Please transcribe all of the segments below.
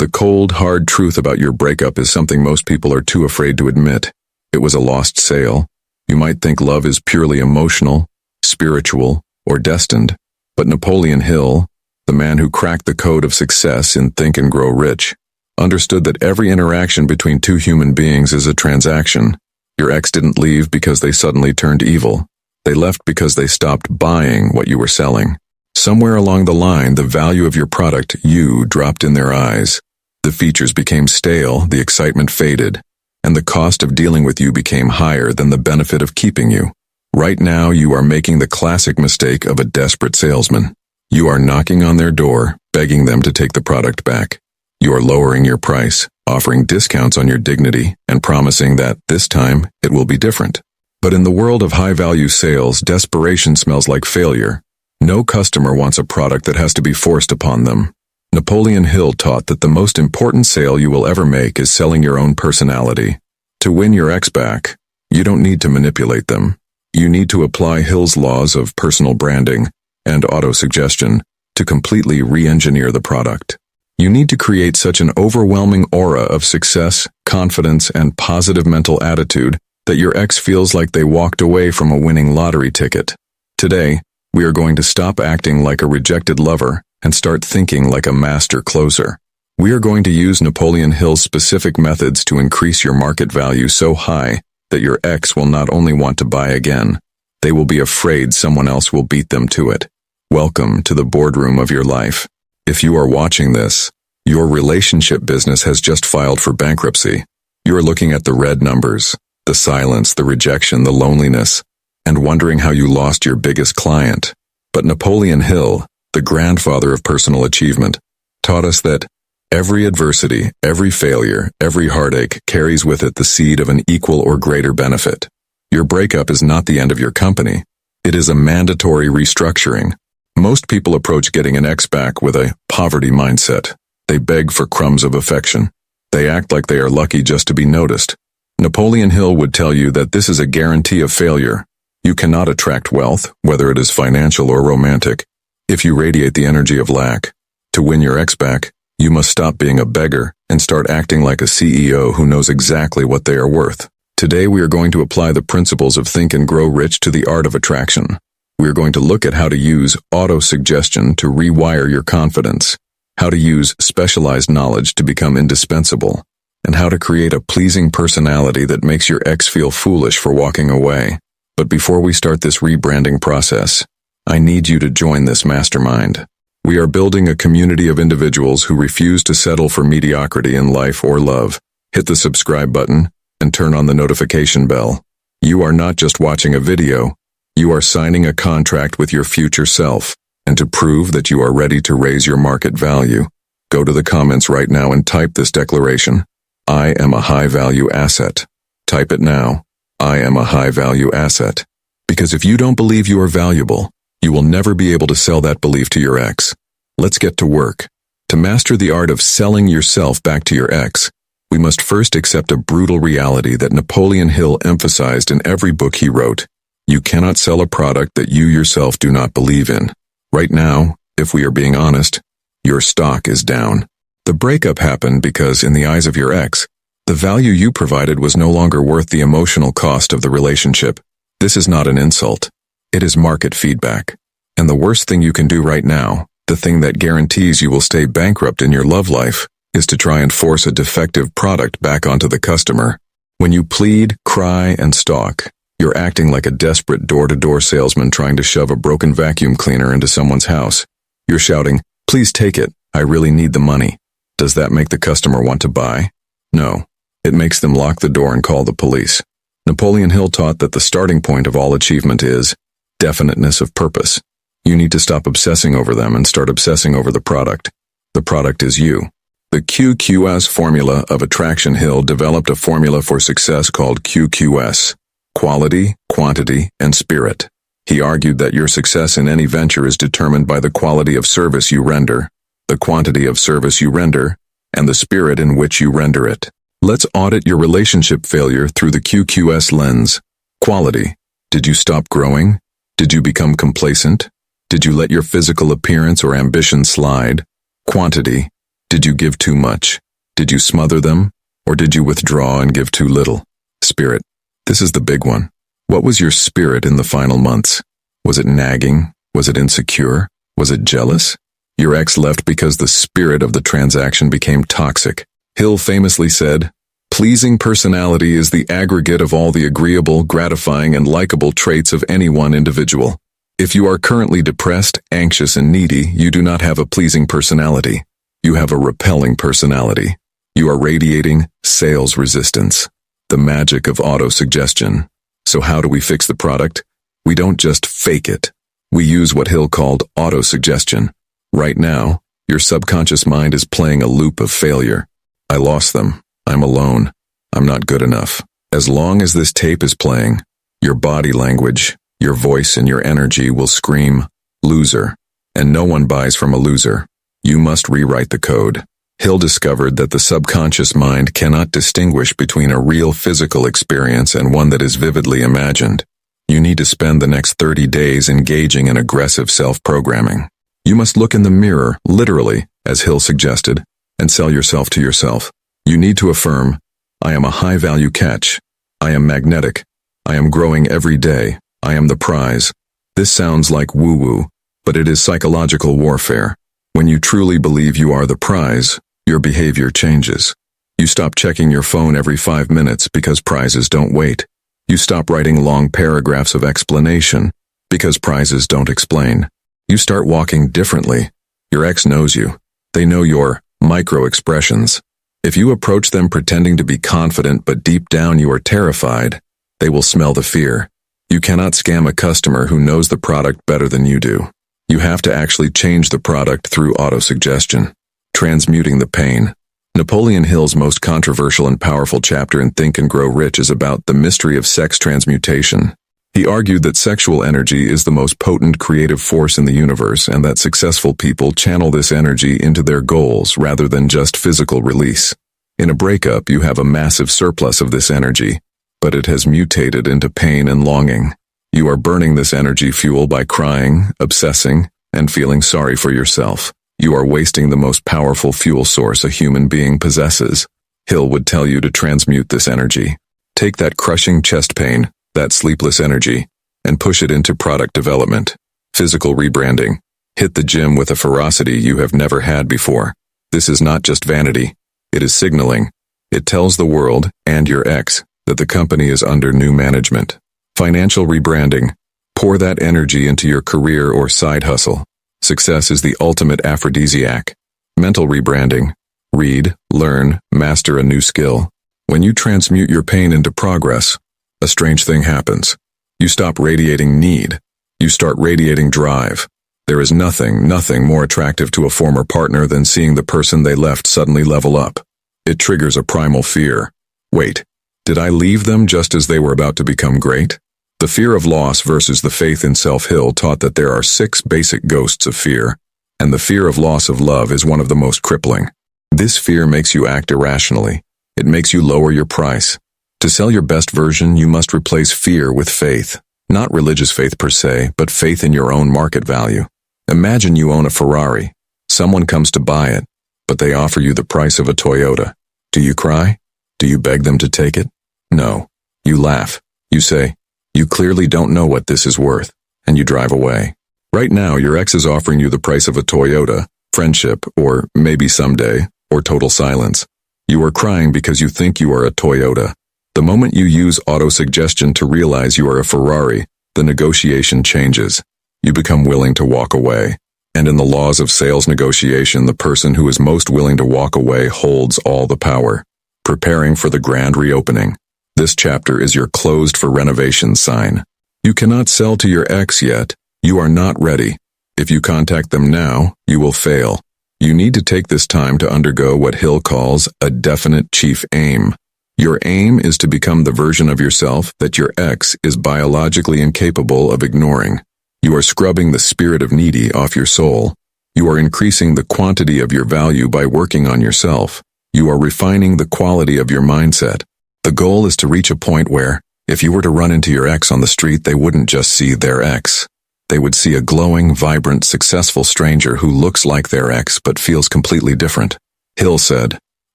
The cold, hard truth about your breakup is something most people are too afraid to admit. It was a lost sale. You might think love is purely emotional, spiritual, or destined, but Napoleon Hill, the man who cracked the code of success in Think and Grow Rich, understood that every interaction between two human beings is a transaction. Your ex didn't leave because they suddenly turned evil. They left because they stopped buying what you were selling. Somewhere along the line, the value of your product, you, dropped in their eyes. The features became stale, the excitement faded, and the cost of dealing with you became higher than the benefit of keeping you. Right now, you are making the classic mistake of a desperate salesman. You are knocking on their door, begging them to take the product back. You are lowering your price, offering discounts on your dignity, and promising that, this time, it will be different. But in the world of high-value sales, desperation smells like failure. No customer wants a product that has to be forced upon them. Napoleon Hill taught that the most important sale you will ever make is selling your own personality. To win your ex back, you don't need to manipulate them. You need to apply Hill's laws of personal branding and auto-suggestion to completely re-engineer the product. You need to create such an overwhelming aura of success, confidence, and positive mental attitude that your ex feels like they walked away from a winning lottery ticket. Today, we are going to stop acting like a rejected lover and start thinking like a master closer. We are going to use Napoleon Hill's specific methods to increase your market value so high that your ex will not only want to buy again, they will be afraid someone else will beat them to it. Welcome to the boardroom of your life. If you are watching this, your relationship business has just filed for bankruptcy. You are looking at the red numbers, the silence, the rejection, the loneliness, and wondering how you lost your biggest client. But Napoleon Hill, the grandfather of personal achievement, taught us that every adversity, every failure, every heartache carries with it the seed of an equal or greater benefit. Your breakup is not the end of your company. It is a mandatory restructuring. Most people approach getting an ex back with a poverty mindset. They beg for crumbs of affection. They act like they are lucky just to be noticed. Napoleon Hill would tell you that this is a guarantee of failure. You cannot attract wealth, whether it is financial or romantic, if you radiate the energy of lack. To win your ex back, you must stop being a beggar and start acting like a CEO who knows exactly what they are worth. Today we are going to apply the principles of Think and Grow Rich to the art of attraction. We are going to look at how to use auto-suggestion to rewire your confidence, how to use specialized knowledge to become indispensable, and how to create a pleasing personality that makes your ex feel foolish for walking away. But before we start this rebranding process, I need you to join this mastermind. We are building a community of individuals who refuse to settle for mediocrity in life or love. Hit the subscribe button and turn on the notification bell. You are not just watching a video, you are signing a contract with your future self. And to prove that you are ready to raise your market value, go to the comments right now and type this declaration. I am a high-value asset. Type it now. I am a high-value asset. Because if you don't believe you are valuable, you will never be able to sell that belief to your ex. Let's get to work. To master the art of selling yourself back to your ex, we must first accept a brutal reality that Napoleon Hill emphasized in every book he wrote. You cannot sell a product that you yourself do not believe in. Right now, if we are being honest, your stock is down. The breakup happened because, in the eyes of your ex, the value you provided was no longer worth the emotional cost of the relationship. This is not an insult. It is market feedback. And the worst thing you can do right now, the thing that guarantees you will stay bankrupt in your love life, is to try and force a defective product back onto the customer. When you plead, cry, and stalk, you're acting like a desperate door-to-door salesman trying to shove a broken vacuum cleaner into someone's house. You're shouting, "Please take it, I really need the money." Does that make the customer want to buy? No. It makes them lock the door and call the police. Napoleon Hill taught that the starting point of all achievement is definiteness of purpose. You need to stop obsessing over them and start obsessing over the product. The product is you. The QQS formula of attraction. Hill developed a formula for success called QQS: quality, quantity, and spirit. He argued that your success in any venture is determined by the quality of service you render, the quantity of service you render, and the spirit in which you render it. Let's audit your relationship failure through the QQS lens. Quality. Did you stop growing? Did you become complacent? Did you let your physical appearance or ambition slide? Quantity. Did you give too much? Did you smother them? Or did you withdraw and give too little? Spirit. This is the big one. What was your spirit in the final months? Was it nagging? Was it insecure? Was it jealous? Your ex left because the spirit of the transaction became toxic. Hill famously said, "Pleasing personality is the aggregate of all the agreeable, gratifying, and likable traits of any one individual. If you are currently depressed, anxious, and needy, you do not have a pleasing personality. You have a repelling personality. You are radiating sales resistance, the magic of auto-suggestion. So how do we fix the product? We don't just fake it. We use what Hill called auto-suggestion. Right now, your subconscious mind is playing a loop of failure. I lost them. I'm alone. I'm not good enough. As long as this tape is playing, your body language, your voice, and your energy will scream, loser. And no one buys from a loser. You must rewrite the code. Hill discovered that the subconscious mind cannot distinguish between a real physical experience and one that is vividly imagined. You need to spend the next 30 days engaging in aggressive self-programming. You must look in the mirror, literally, as Hill suggested, and sell yourself to yourself. You need to affirm, I am a high-value catch. I am magnetic. I am growing every day. I am the prize. This sounds like woo-woo, but it is psychological warfare. When you truly believe you are the prize, your behavior changes. You stop checking your phone every 5 minutes because prizes don't wait. You stop writing long paragraphs of explanation because prizes don't explain. You start walking differently. Your ex knows you. They know your micro-expressions. If you approach them pretending to be confident but deep down you are terrified, they will smell the fear. You cannot scam a customer who knows the product better than you do. You have to actually change the product through auto-suggestion, transmuting the pain. Napoleon Hill's most controversial and powerful chapter in Think and Grow Rich is about the mystery of sex transmutation. He argued that sexual energy is the most potent creative force in the universe and that successful people channel this energy into their goals rather than just physical release. In a breakup, you have a massive surplus of this energy, but it has mutated into pain and longing. You are burning this energy fuel by crying, obsessing, and feeling sorry for yourself. You are wasting the most powerful fuel source a human being possesses. Hill would tell you to transmute this energy. Take that crushing chest pain, that sleepless energy, and push it into product development, physical rebranding. Hit the gym with a ferocity you have never had before. This is not just vanity. It is signaling. It tells the world, and your ex, that the company is under new management. Financial rebranding. Pour that energy into your career or side hustle. Success is the ultimate aphrodisiac. Mental rebranding. Read, learn, master a new skill. When you transmute your pain into progress, a strange thing happens. You stop radiating need. You start radiating drive. There is nothing more attractive to a former partner than seeing the person they left suddenly level up. It triggers a primal fear. Wait, did I leave them just as they were about to become great? The fear of loss versus the faith in self. Hill taught that there are 6 basic ghosts of fear, and the fear of loss of love is one of the most crippling. This fear makes you act irrationally. It makes you lower your price. To sell your best version, you must replace fear with faith. Not religious faith per se, but faith in your own market value. Imagine you own a Ferrari. Someone comes to buy it, but they offer you the price of a Toyota. Do you cry? Do you beg them to take it? No. You laugh. You say, "You clearly don't know what this is worth," and you drive away. Right now, your ex is offering you the price of a Toyota, friendship, or maybe someday, or total silence. You are crying because you think you are a Toyota. The moment you use auto-suggestion to realize you are a Ferrari, the negotiation changes. You become willing to walk away. And in the laws of sales negotiation, the person who is most willing to walk away holds all the power. Preparing for the grand reopening. This chapter is your closed for renovation sign. You cannot sell to your ex yet. You are not ready. If you contact them now, you will fail. You need to take this time to undergo what Hill calls a definite chief aim. Your aim is to become the version of yourself that your ex is biologically incapable of ignoring. You are scrubbing the spirit of needy off your soul. You are increasing the quantity of your value by working on yourself. You are refining the quality of your mindset. The goal is to reach a point where, if you were to run into your ex on the street, they wouldn't just see their ex. They would see a glowing, vibrant, successful stranger who looks like their ex but feels completely different. Hill said,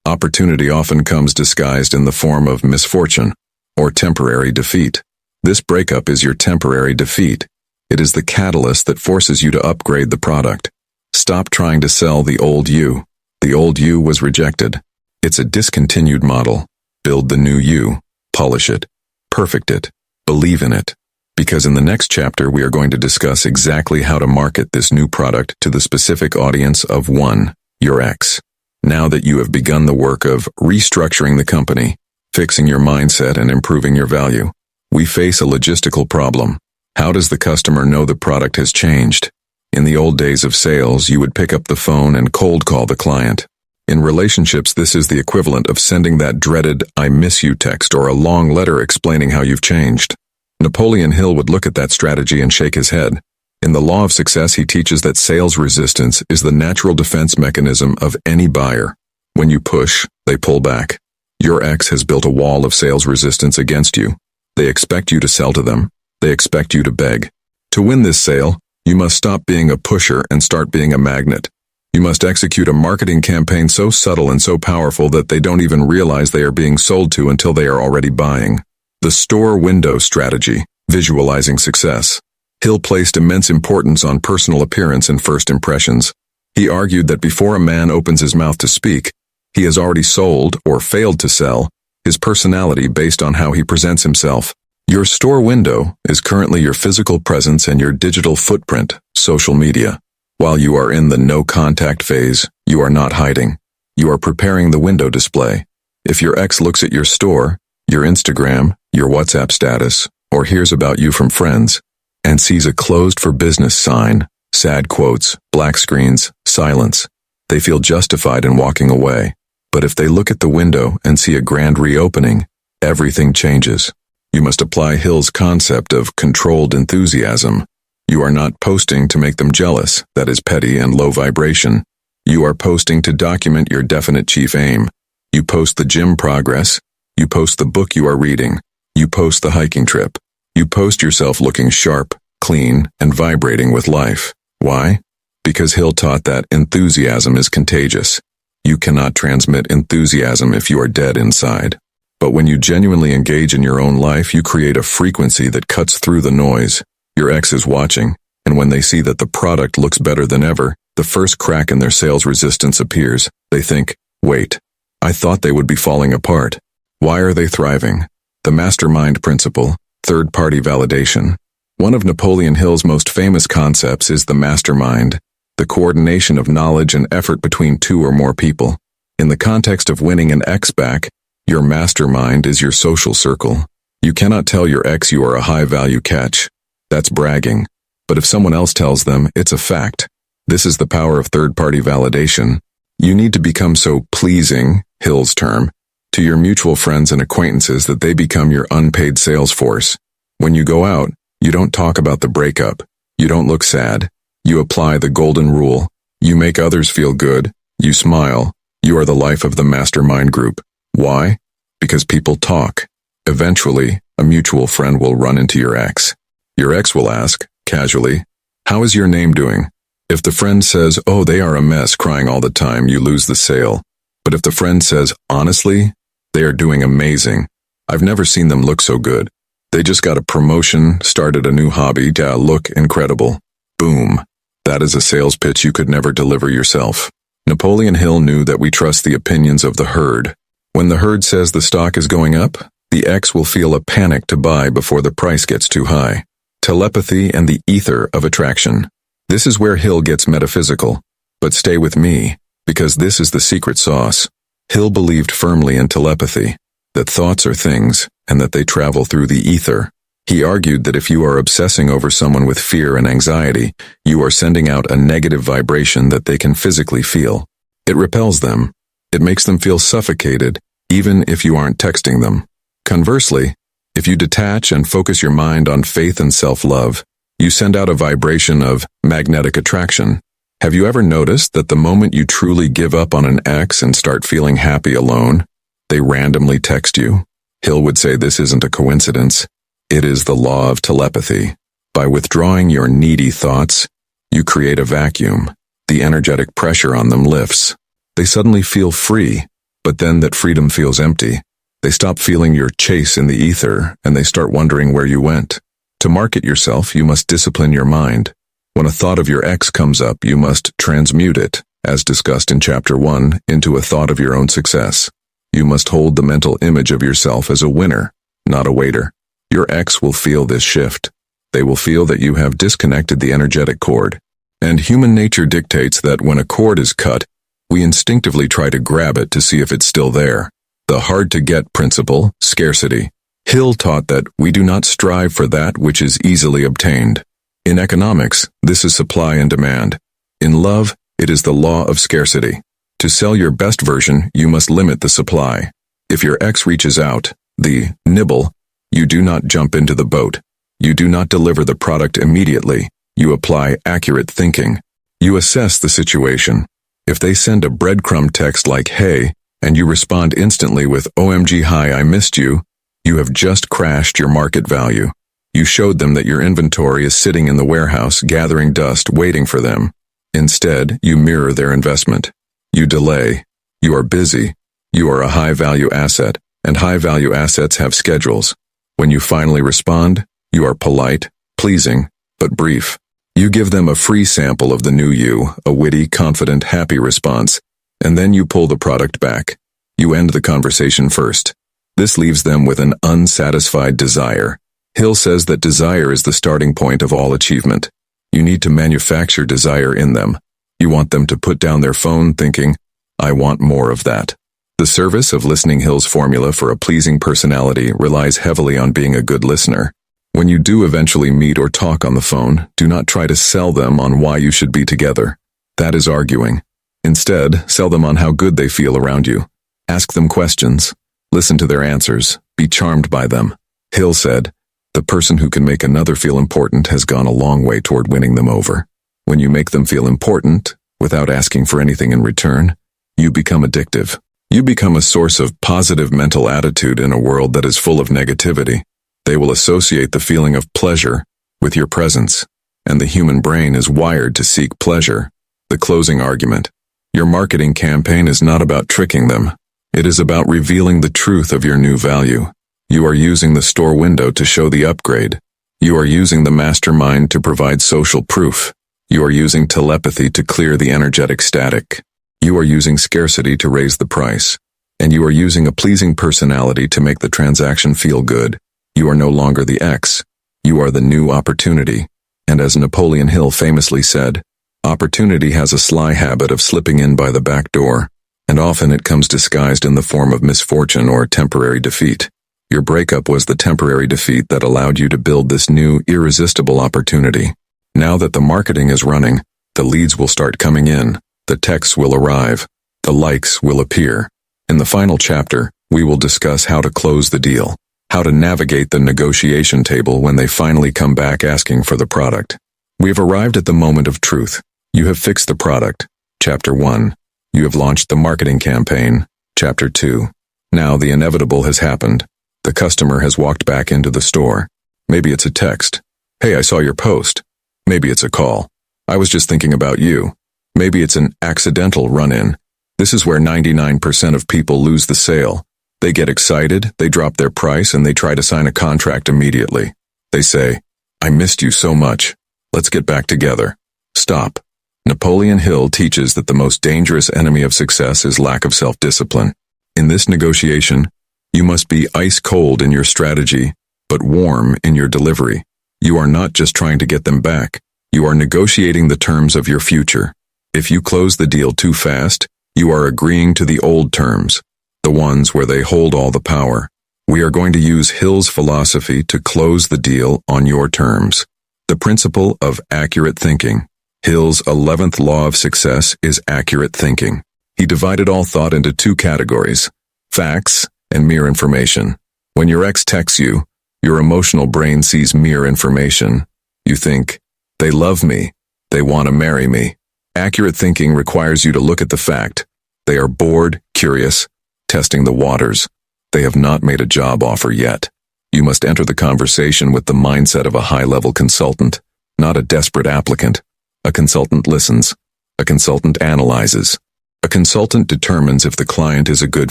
"Opportunity often comes disguised in the form of misfortune or temporary defeat. This breakup is your temporary defeat. It is the catalyst that forces you to upgrade the product. Stop trying to sell the old you. The old you was rejected. It's a discontinued model. Build the new you. Polish it. Perfect it. Believe in it. Because in the next chapter we are going to discuss exactly how to market this new product to the specific audience of 1, your ex. Now that you have begun the work of restructuring the company, fixing your mindset and improving your value, we face a logistical problem. How does the customer know the product has changed? In the old days of sales, you would pick up the phone and cold call the client. In relationships, this is the equivalent of sending that dreaded "I miss you" text or a long letter explaining how you've changed. Napoleon Hill would look at that strategy and shake his head. In the Law of Success, he teaches that sales resistance is the natural defense mechanism of any buyer. When you push, they pull back. Your ex has built a wall of sales resistance against you. They expect you to sell to them. They expect you to beg. To win this sale, you must stop being a pusher and start being a magnet. You must execute a marketing campaign so subtle and so powerful that they don't even realize they are being sold to until they are already buying. The store window strategy, visualizing success. Hill placed immense importance on personal appearance and first impressions. He argued that before a man opens his mouth to speak, he has already sold, or failed to sell, his personality based on how he presents himself. Your store window is currently your physical presence and your digital footprint, social media. While you are in the no-contact phase, you are not hiding. You are preparing the window display. If your ex looks at your store, your Instagram, your WhatsApp status, or hears about you from friends, and sees a closed for business sign, sad quotes, black screens, silence, they feel justified in walking away. But if they look at the window and see a grand reopening, everything changes. You must apply Hill's concept of controlled enthusiasm. You are not posting to make them jealous, that is petty and low vibration. You are posting to document your definite chief aim. You post the gym progress. You post the book you are reading. You post the hiking trip. You post yourself looking sharp, clean, and vibrating with life. Why? Because Hill taught that enthusiasm is contagious. You cannot transmit enthusiasm if you are dead inside. But when you genuinely engage in your own life, you create a frequency that cuts through the noise. Your ex is watching, and when they see that the product looks better than ever, the first crack in their sales resistance appears. They think, wait, I thought they would be falling apart. Why are they thriving? The Mastermind principle, third-party validation. One of Napoleon Hill's most famous concepts is the mastermind, the coordination of knowledge and effort between 2 or more people. In the context of winning an ex back, your mastermind is your social circle. You cannot tell your ex you are a high-value catch. That's bragging. But if someone else tells them, it's a fact. This is the power of third-party validation. You need to become so pleasing, Hill's term, to your mutual friends and acquaintances that they become your unpaid sales force. When you go out, you don't talk about the breakup. You don't look sad. You apply the golden rule. You make others feel good. You smile. You are the life of the mastermind group. Why? Because people talk. Eventually, a mutual friend will run into your ex. Your ex will ask, casually, "How is your name doing?" If the friend says, "Oh, they are a mess, crying all the time," you lose the sale. But if the friend says, "Honestly, they are doing amazing. I've never seen them look so good. They just got a promotion, started a new hobby, look incredible." Boom. That is a sales pitch you could never deliver yourself. Napoleon Hill knew that we trust the opinions of the herd. When the herd says the stock is going up, the ex will feel a panic to buy before the price gets too high. Telepathy and the ether of attraction. This is where Hill gets metaphysical. But stay with me, because this is the secret sauce. Hill believed firmly in telepathy, that thoughts are things, and that they travel through the ether. He argued that if you are obsessing over someone with fear and anxiety, you are sending out a negative vibration that they can physically feel. It repels them. It makes them feel suffocated, even if you aren't texting them. Conversely, if you detach and focus your mind on faith and self-love, you send out a vibration of magnetic attraction. Have you ever noticed that the moment you truly give up on an ex and start feeling happy alone, they randomly text you? Hill would say this isn't a coincidence. It is the law of telepathy. By withdrawing your needy thoughts, you create a vacuum. The energetic pressure on them lifts. They suddenly feel free, but then that freedom feels empty. They stop feeling your chase in the ether, and they start wondering where you went. To market yourself, you must discipline your mind. When a thought of your ex comes up, you must transmute it, as discussed in Chapter 1, into a thought of your own success. You must hold the mental image of yourself as a winner, not a waiter. Your ex will feel this shift. They will feel that you have disconnected the energetic cord. And human nature dictates that when a cord is cut, we instinctively try to grab it to see if it's still there. The hard-to-get principle, scarcity. Hill taught that we do not strive for that which is easily obtained. In economics, this is supply and demand. In love, it is the law of scarcity. To sell your best version, you must limit the supply. If your ex reaches out, the nibble, you do not jump into the boat. You do not deliver the product immediately. You apply accurate thinking. You assess the situation. If they send a breadcrumb text like, "Hey," and you respond instantly with, "OMG, hi, I missed you," you have just crashed your market value. You showed them that your inventory is sitting in the warehouse, gathering dust, waiting for them. Instead, you mirror their investment. You delay. You are busy. You are a high-value asset, and high-value assets have schedules. When you finally respond, you are polite, pleasing, but brief. You give them a free sample of the new you, a witty, confident, happy response, and then you pull the product back. You end the conversation first. This leaves them with an unsatisfied desire. Hill says that desire is the starting point of all achievement. You need to manufacture desire in them. You want them to put down their phone thinking, "I want more of that." The service of listening Hill's formula for a pleasing personality relies heavily on being a good listener. When you do eventually meet or talk on the phone, do not try to sell them on why you should be together. That is arguing. Instead, sell them on how good they feel around you. Ask them questions. Listen to their answers. Be charmed by them. Hill said, "The person who can make another feel important has gone a long way toward winning them over." When you make them feel important, without asking for anything in return, you become addictive. You become a source of positive mental attitude in a world that is full of negativity. They will associate the feeling of pleasure with your presence, and the human brain is wired to seek pleasure. The closing argument. Your marketing campaign is not about tricking them. It is about revealing the truth of your new value. You are using the store window to show the upgrade. You are using the mastermind to provide social proof. You are using telepathy to clear the energetic static. You are using scarcity to raise the price. And you are using a pleasing personality to make the transaction feel good. You are no longer the X. You are the new opportunity. And as Napoleon Hill famously said, opportunity has a sly habit of slipping in by the back door, and often it comes disguised in the form of misfortune or temporary defeat. Your breakup was the temporary defeat that allowed you to build this new, irresistible opportunity. Now that the marketing is running, the leads will start coming in, the texts will arrive, the likes will appear. In the final chapter, we will discuss how to close the deal, how to navigate the negotiation table when they finally come back asking for the product. We have arrived at the moment of truth. You have fixed the product, Chapter 1. You have launched the marketing campaign, Chapter 2. Now the inevitable has happened. The customer has walked back into the store. Maybe it's a text. "Hey, I saw your post." Maybe it's a call. "I was just thinking about you." Maybe it's an accidental run-in. This is where 99% of people lose the sale. They get excited, they drop their price, and they try to sign a contract immediately. They say, "I missed you so much. Let's get back together." Stop. Napoleon Hill teaches that the most dangerous enemy of success is lack of self-discipline. In this negotiation, you must be ice-cold in your strategy, but warm in your delivery. You are not just trying to get them back. You are negotiating the terms of your future. If you close the deal too fast, you are agreeing to the old terms, the ones where they hold all the power. We are going to use Hill's philosophy to close the deal on your terms. The principle of accurate thinking. Hill's 11th law of success is accurate thinking. He divided all thought into two categories, facts and mere information. When your ex texts you, your emotional brain sees mere information. You think, "They love me. They want to marry me." Accurate thinking requires you to look at the fact. They are bored, curious, testing the waters. They have not made a job offer yet. You must enter the conversation with the mindset of a high-level consultant, not a desperate applicant. A consultant listens. A consultant analyzes. A consultant determines if the client is a good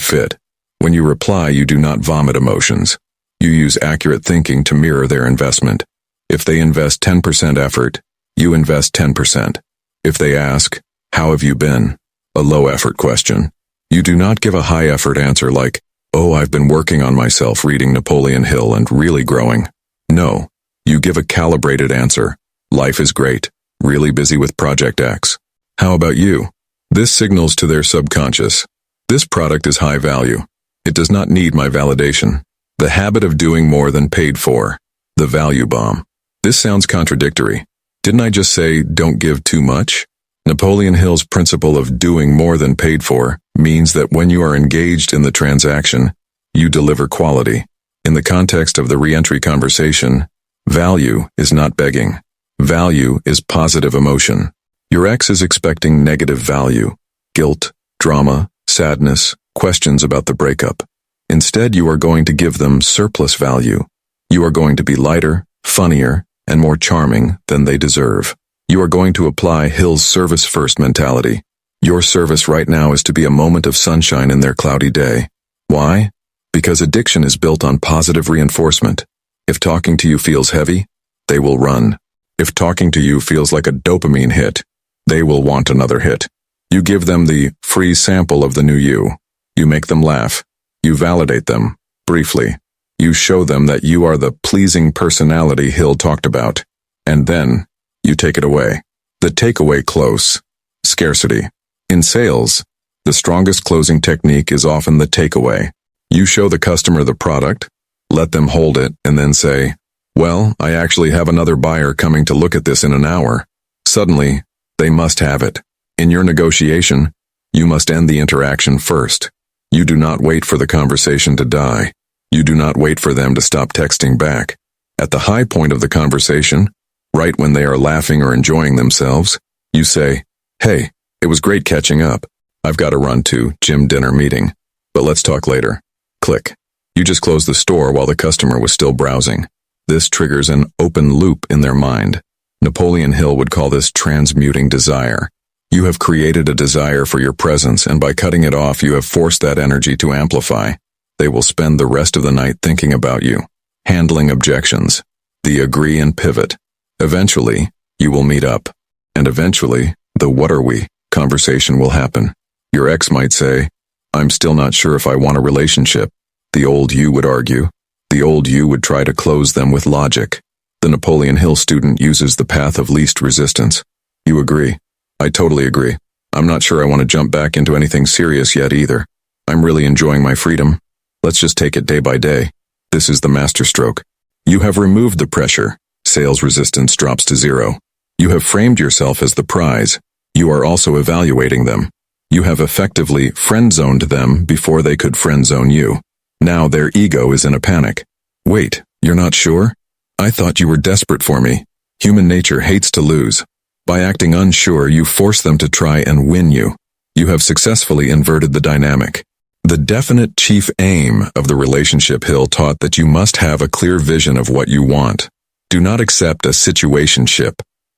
fit. When you reply, you do not vomit emotions. You use accurate thinking to mirror their investment. If they invest 10% effort, you invest 10%. If they ask, "How have you been?" a low-effort question, you do not give a high-effort answer like, "Oh, I've been working on myself reading Napoleon Hill and really growing." No, you give a calibrated answer. "Life is great. Really busy with Project X. How about you?" This signals to their subconscious. This product is high value. It does not need my validation. The habit of doing more than paid for. The value bomb. This sounds contradictory. Didn't I just say, don't give too much? Napoleon Hill's principle of doing more than paid for means that when you are engaged in the transaction, you deliver quality. In the context of the re-entry conversation, value is not begging. Value is positive emotion. Your ex is expecting negative value, guilt, drama, sadness, questions about the breakup. Instead, you are going to give them surplus value. You are going to be lighter, funnier, and more charming than they deserve. You are going to apply Hill's service-first mentality. Your service right now is to be a moment of sunshine in their cloudy day. Why? Because addiction is built on positive reinforcement. If talking to you feels heavy, they will run. If talking to you feels like a dopamine hit, they will want another hit. You give them the free sample of the new you. You make them laugh. You validate them, briefly. You show them that you are the pleasing personality Hill talked about. And then, you take it away. The takeaway close. Scarcity. In sales, the strongest closing technique is often the takeaway. You show the customer the product, let them hold it, and then say, "Well, I actually have another buyer coming to look at this in an hour." Suddenly, they must have it. In your negotiation, you must end the interaction first. You do not wait for the conversation to die. You do not wait for them to stop texting back. At the high point of the conversation, right when they are laughing or enjoying themselves, you say, "Hey, it was great catching up. I've got to run to gym dinner meeting, but let's talk later." Click. You just closed the store while the customer was still browsing. This triggers an open loop in their mind. Napoleon Hill would call this transmuting desire. You have created a desire for your presence, and by cutting it off, you have forced that energy to amplify. They will spend the rest of the night thinking about you, handling objections, the agree and pivot. Eventually, you will meet up. And eventually, the "what are we" conversation will happen. Your ex might say, "I'm still not sure if I want a relationship." The old you would argue. The old you would try to close them with logic. The Napoleon Hill student uses the path of least resistance. You agree. I totally agree. I'm not sure I want to jump back into anything serious yet either. I'm really enjoying my freedom. Let's just take it day by day. This is the masterstroke. You have removed the pressure. Sales resistance drops to zero. You have framed yourself as the prize. You are also evaluating them. You have effectively friend-zoned them before they could friend-zone you. Now their ego is in a panic. Wait, you're not sure? I thought you were desperate for me. Human nature hates to lose. By acting unsure, you force them to try and win you. You have successfully inverted the dynamic. The definite chief aim of the relationship Hill taught that you must have a clear vision of what you want. Do not accept a situationship.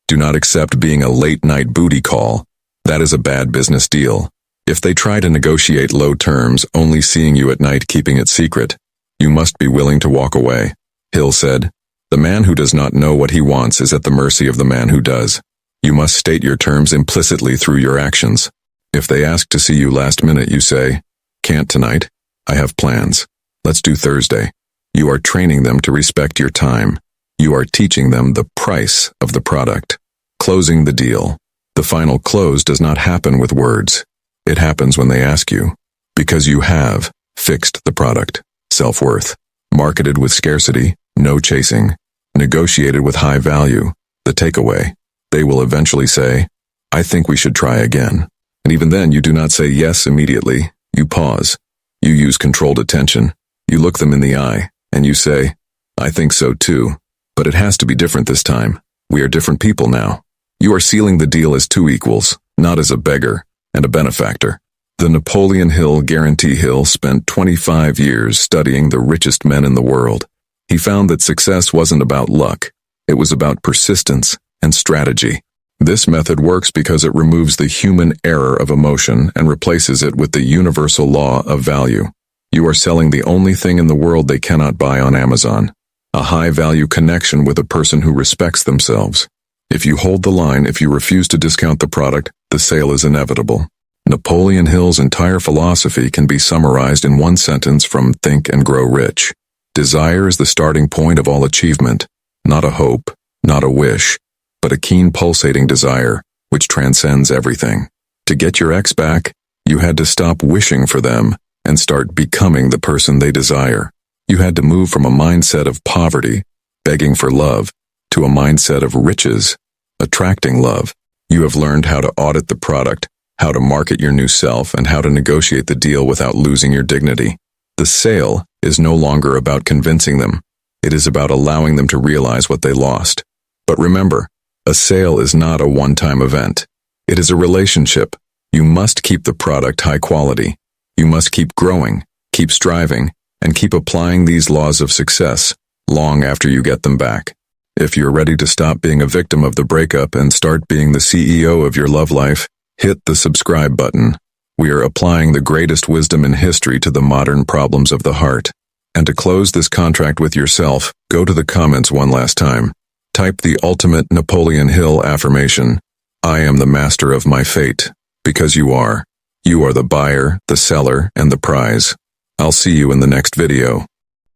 Do not accept being a late-night booty call. That is a bad business deal. If they try to negotiate low terms, only seeing you at night keeping it secret, you must be willing to walk away. Hill said, "The man who does not know what he wants is at the mercy of the man who does." You must state your terms implicitly through your actions. If they ask to see you last minute, you say, "Can't tonight. I have plans. Let's do Thursday." You are training them to respect your time. You are teaching them the price of the product. Closing the deal. The final close does not happen with words. It happens when they ask you. Because you have fixed the product. Self-worth. Marketed with scarcity, no chasing. Negotiated with high value, the takeaway. They will eventually say, "I think we should try again." And even then, you do not say yes immediately. You pause. You use controlled attention. You look them in the eye, and you say, "I think so too. But it has to be different this time. We are different people now." You are sealing the deal as two equals, not as a beggar and a benefactor. The Napoleon Hill guarantee Hill spent 25 years studying the richest men in the world. He found that success wasn't about luck. It was about persistence and strategy. This method works because it removes the human error of emotion and replaces it with the universal law of value. You are selling the only thing in the world they cannot buy on Amazon. A high-value connection with a person who respects themselves. If you hold the line, if you refuse to discount the product, the sale is inevitable. Napoleon Hill's entire philosophy can be summarized in one sentence from Think and Grow Rich. Desire is the starting point of all achievement, not a hope, not a wish, but a keen pulsating desire, which transcends everything. To get your ex back, you had to stop wishing for them and start becoming the person they desire. You had to move from a mindset of poverty, begging for love, to a mindset of riches, attracting love. You have learned how to audit the product, how to market your new self, and how to negotiate the deal without losing your dignity. The sale is no longer about convincing them. It is about allowing them to realize what they lost. But remember, a sale is not a one-time event. It is a relationship. You must keep the product high quality. You must keep growing, keep striving, and keep applying these laws of success long after you get them back. If you're ready to stop being a victim of the breakup and start being the CEO of your love life, hit the subscribe button. We are applying the greatest wisdom in history to the modern problems of the heart. And to close this contract with yourself, go to the comments one last time. Type the ultimate Napoleon Hill affirmation. I am the master of my fate. Because you are. You are the buyer, the seller, and the prize. I'll see you in the next video.